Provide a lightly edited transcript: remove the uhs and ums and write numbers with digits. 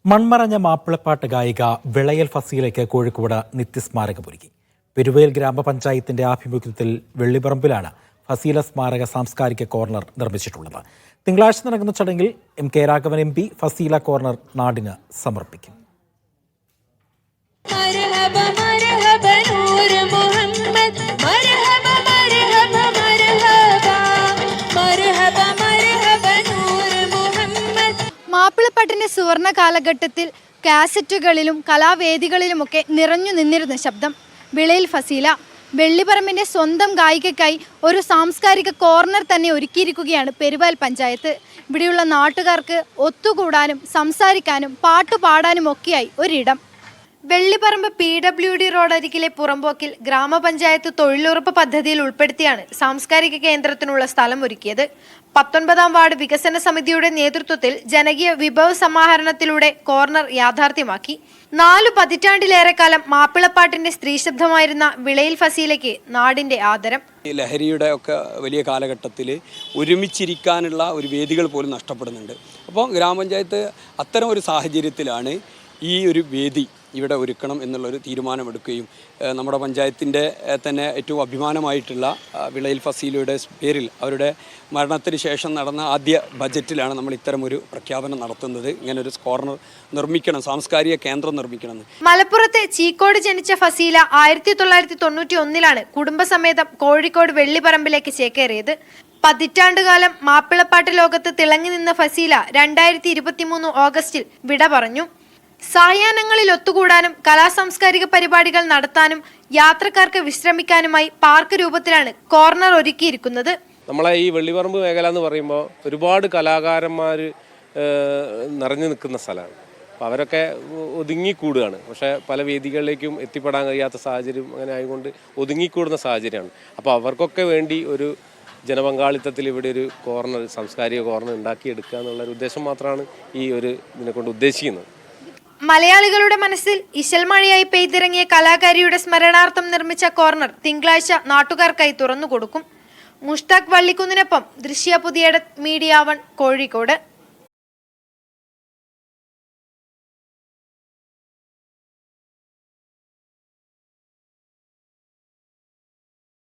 മൺമറഞ്ഞ മാപ്പിളപ്പാട്ട് ഗായിക വിളയൽ ഫസീലയ്ക്ക് കോഴിക്കോട് നിത്യസ്മാരകമൊരുക്കി. പെരുവയൽ ഗ്രാമപഞ്ചായത്തിന്റെ ആഭിമുഖ്യത്തിൽ വെള്ളിപ്പറമ്പിലാണ് ഫസീല സ്മാരക സാംസ്കാരിക കോർണർ നിർമ്മിച്ചിട്ടുള്ളത്. തിങ്കളാഴ്ച നടക്കുന്ന ചടങ്ങിൽ K Raghavan MP Faseela corner നാടിന് സമർപ്പിക്കും. മാപ്പിളപ്പാട്ടിന്റെ സുവർണ കാലഘട്ടത്തിൽ കാസറ്റുകളിലും കലാവേദികളിലുമൊക്കെ നിറഞ്ഞു നിന്നിരുന്ന ശബ്ദം വിളയൽ ഫസീല വെള്ളിപ്പറമ്പിന്റെ സ്വന്തം ഗായികയ്ക്കായി ഒരു സാംസ്കാരിക കോർണർ തന്നെ ഒരുക്കിയിരിക്കുകയാണ് പെരുവയൽ പഞ്ചായത്ത്. ഇവിടെയുള്ള നാട്ടുകാർക്ക് ഒത്തുകൂടാനും സംസാരിക്കാനും പാട്ടുപാടാനും ഒക്കെയായി ഒരിടം. വെള്ളിപ്പറമ്പ് PWD റോഡരികിലെ പുറമ്പോക്കിൽ ഗ്രാമപഞ്ചായത്ത് തൊഴിലുറപ്പ് പദ്ധതിയിൽ ഉൾപ്പെടുത്തിയാണ് സാംസ്കാരിക കേന്ദ്രത്തിനുള്ള സ്ഥലം ഒരുക്കിയത്. 19ാം വാർഡ് വികസന സമിതിയുടെ നേതൃത്വത്തിൽ ജനകീയ വിഭവ സമാഹരണത്തിലൂടെ കോർണർ യാഥാർത്ഥ്യമാക്കി. 4 പതിറ്റാണ്ടിലേറെക്കാലം മാപ്പിളപ്പാട്ടിന്റെ സ്ത്രീശബ്ദമായിരുന്ന വിളയൽ ഫസീലയ്ക്ക് നാടിന്റെ ആദരം. ലഹരിയുടെ ഒക്കെ വലിയ കാലഘട്ടത്തിൽ ഒരുമിച്ചിരിക്കാനുള്ള ഒരു വേദികൾ പോലും നഷ്ടപ്പെടുന്നുണ്ട്. അപ്പോൾ ഗ്രാമപഞ്ചായത്ത് അത്തരം ഒരു സാഹചര്യത്തിലാണ് ഈ ഒരു വേദി ഇവിടെ ഒരുക്കണം എന്നുള്ളൊരു തീരുമാനമെടുക്കുകയും നമ്മുടെ പഞ്ചായത്തിൻ്റെ തന്നെ ഏറ്റവും അഭിമാനമായിട്ടുള്ള വിളയൽ ഫസീലയുടെ പേരിൽ അവരുടെ മരണത്തിന് ശേഷം നടന്ന ആദ്യ ബജറ്റിലാണ് നമ്മൾ ഇത്തരമൊരു പ്രഖ്യാപനം നടത്തുന്നത്. ഇങ്ങനൊരു കോർണർ നിർമ്മിക്കണം, സാംസ്കാരിക കേന്ദ്രം നിർമ്മിക്കണം. മലപ്പുറത്തെ ചീക്കോട് ജനിച്ച ഫസീല 1991 കുടുംബസമേതം കോഴിക്കോട് വെള്ളിപ്പറമ്പിലേക്ക് ചേക്കേറിയത്. പതിറ്റാണ്ടുകാലം മാപ്പിളപ്പാട്ട് ലോകത്ത് തിളങ്ങി നിന്ന ഫസീല 2023 ഓഗസ്റ്റിൽ വിട പറഞ്ഞു. സായാഹ്നങ്ങളിൽ ഒത്തുകൂടാനും കലാസാംസ്കാരിക പരിപാടികൾ നടത്താനും യാത്രക്കാർക്ക് വിശ്രമിക്കാനുമായി പാർക്ക് രൂപത്തിലാണ് കോർണർ ഒരുക്കിയിരിക്കുന്നത്. നമ്മളെ ഈ വെള്ളിപ്പറമ്പ് മേഖല എന്ന് പറയുമ്പോൾ ഒരുപാട് കലാകാരന്മാർ നിറഞ്ഞു നിൽക്കുന്ന സ്ഥലമാണ്. അപ്പോൾ അവരൊക്കെ ഒതുങ്ങിക്കൂടുകയാണ്. പക്ഷേ പല വേദികളിലേക്കും എത്തിപ്പെടാൻ കഴിയാത്ത സാഹചര്യം അങ്ങനെ ആയതുകൊണ്ട് ഒതുങ്ങിക്കൂടുന്ന സാഹചര്യമാണ്. അപ്പോൾ അവർക്കൊക്കെ വേണ്ടി ഒരു ജനപങ്കാളിത്തത്തിൽ ഇവിടെ ഒരു കോർണർ, സാംസ്കാരിക കോർണർ ഉണ്ടാക്കിയെടുക്കുക എന്നുള്ളൊരു ഉദ്ദേശം മാത്രമാണ് ഈ ഒരു ഇതിനെ കൊണ്ട് ഉദ്ദേശിക്കുന്നത്. മലയാളികളുടെ മനസ്സിൽ ഇശൽമഴയായി പെയ്തിറങ്ങിയ കലാകാരിയുടെ സ്മരണാർത്ഥം നിർമ്മിച്ച കോർണർ തിങ്കളാഴ്ച നാട്ടുകാർക്കായി തുറന്നുകൊടുക്കും. മുഷ്താഖ് വള്ളിക്കുന്നിനൊപ്പം ദൃശ്യ പുതിയ മീഡിയ 1 കോഴിക്കോട്.